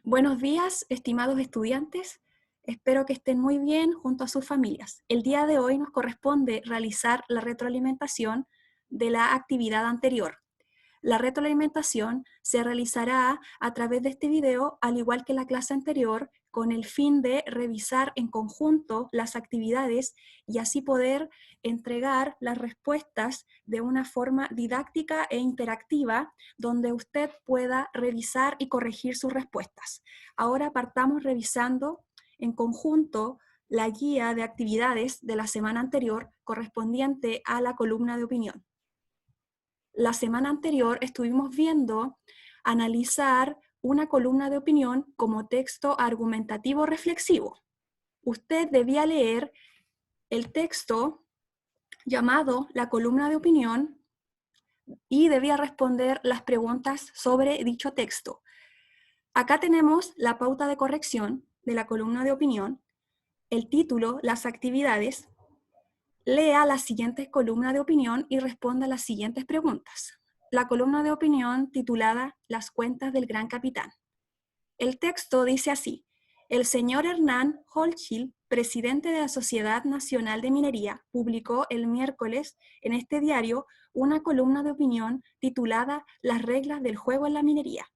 Buenos días, estimados estudiantes. Espero que estén muy bien junto a sus familias. El día de hoy nos corresponde realizar la retroalimentación de la actividad anterior. La retroalimentación se realizará a través de este video, al igual que la clase anterior, con el fin de revisar en conjunto las actividades y así poder entregar las respuestas de una forma didáctica e interactiva, donde usted pueda revisar y corregir sus respuestas. Ahora partamos revisando en conjunto la guía de actividades de la semana anterior correspondiente a la columna de opinión. La semana anterior estuvimos viendo analizar una columna de opinión como texto argumentativo reflexivo. Usted debía leer el texto llamado la columna de opinión y debía responder las preguntas sobre dicho texto. Acá tenemos la pauta de corrección de la columna de opinión, el título, las actividades. Lea la siguiente columna de opinión y responda las siguientes preguntas. La columna de opinión titulada Las cuentas del gran capitán. El texto dice así: el señor Hernán Hochschild, presidente de la Sociedad Nacional de Minería, publicó el miércoles en este diario una columna de opinión titulada Las reglas del juego en la minería.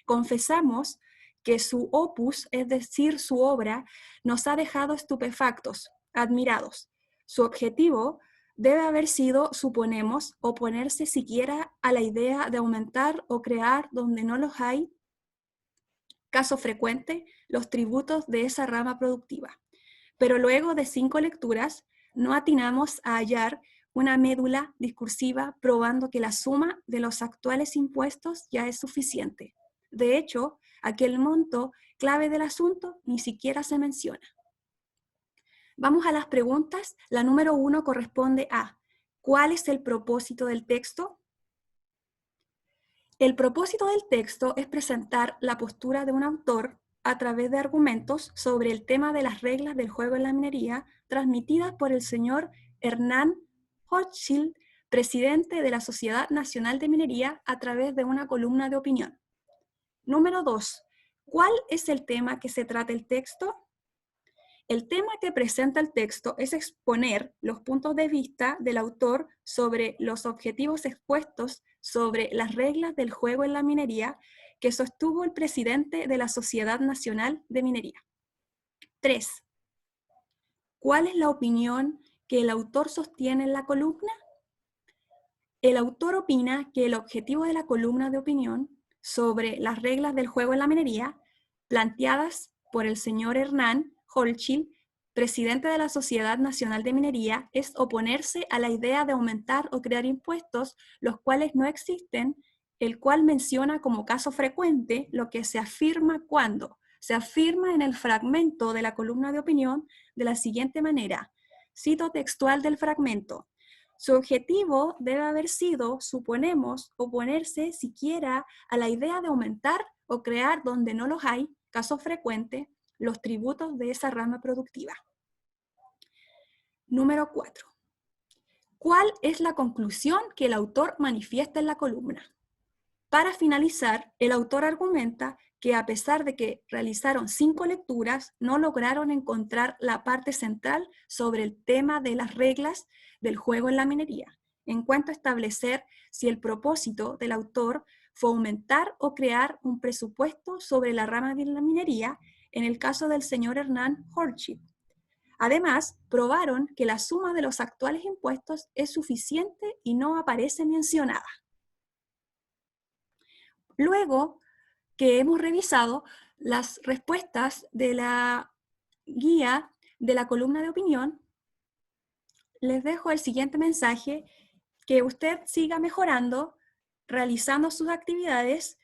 Confesamos que su opus, es decir, su obra, nos ha dejado estupefactos, admirados. Su objetivo debe haber sido, suponemos, oponerse siquiera a la idea de aumentar o crear donde no los hay, caso frecuente, los tributos de esa rama productiva. Pero luego de 5 lecturas, no atinamos a hallar una médula discursiva probando que la suma de los actuales impuestos ya es suficiente. De hecho, aquel monto clave del asunto ni siquiera se menciona. Vamos a las preguntas. La número 1 corresponde a: ¿cuál es el propósito del texto? El propósito del texto es presentar la postura de un autor a través de argumentos sobre el tema de las reglas del juego en la minería, transmitidas por el señor Hernán Hochschild, presidente de la Sociedad Nacional de Minería, a través de una columna de opinión. Número 2. ¿Cuál es el tema que se trata el texto? El tema que presenta el texto es exponer los puntos de vista del autor sobre los objetivos expuestos sobre las reglas del juego en la minería que sostuvo el presidente de la Sociedad Nacional de Minería. 3. ¿Cuál es la opinión que el autor sostiene en la columna? El autor opina que el objetivo de la columna de opinión sobre las reglas del juego en la minería, planteadas por el señor Hernán Hochschild, presidente de la Sociedad Nacional de Minería, es oponerse a la idea de aumentar o crear impuestos, los cuales no existen, el cual menciona como caso frecuente lo que se afirma cuando se afirma en el fragmento de la columna de opinión de la siguiente manera. Cito textual del fragmento: su objetivo debe haber sido, suponemos, oponerse siquiera a la idea de aumentar o crear donde no los hay, caso frecuente, los tributos de esa rama productiva. Número 4. ¿Cuál es la conclusión que el autor manifiesta en la columna? Para finalizar, el autor argumenta que a pesar de que realizaron 5 lecturas, no lograron encontrar la parte central sobre el tema de las reglas del juego en la minería, en cuanto a establecer si el propósito del autor fue aumentar o crear un presupuesto sobre la rama de la minería, en el caso del señor Hernán Hochschild. Además, probaron que la suma de los actuales impuestos es suficiente y no aparece mencionada. Luego que hemos revisado las respuestas de la guía de la columna de opinión, les dejo el siguiente mensaje: que usted siga mejorando, realizando sus actividades,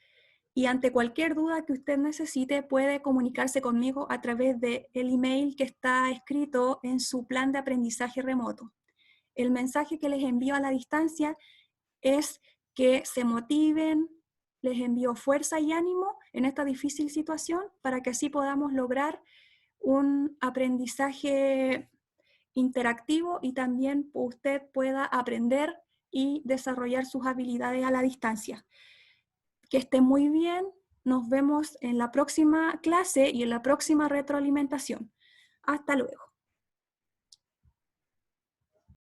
y ante cualquier duda que usted necesite puede comunicarse conmigo a través del email que está escrito en su plan de aprendizaje remoto. El mensaje que les envío a la distancia es que se motiven, les envío fuerza y ánimo en esta difícil situación para que así podamos lograr un aprendizaje interactivo y también usted pueda aprender y desarrollar sus habilidades a la distancia. Que esté muy bien, Nos vemos en la próxima clase y en la próxima retroalimentación. Hasta luego.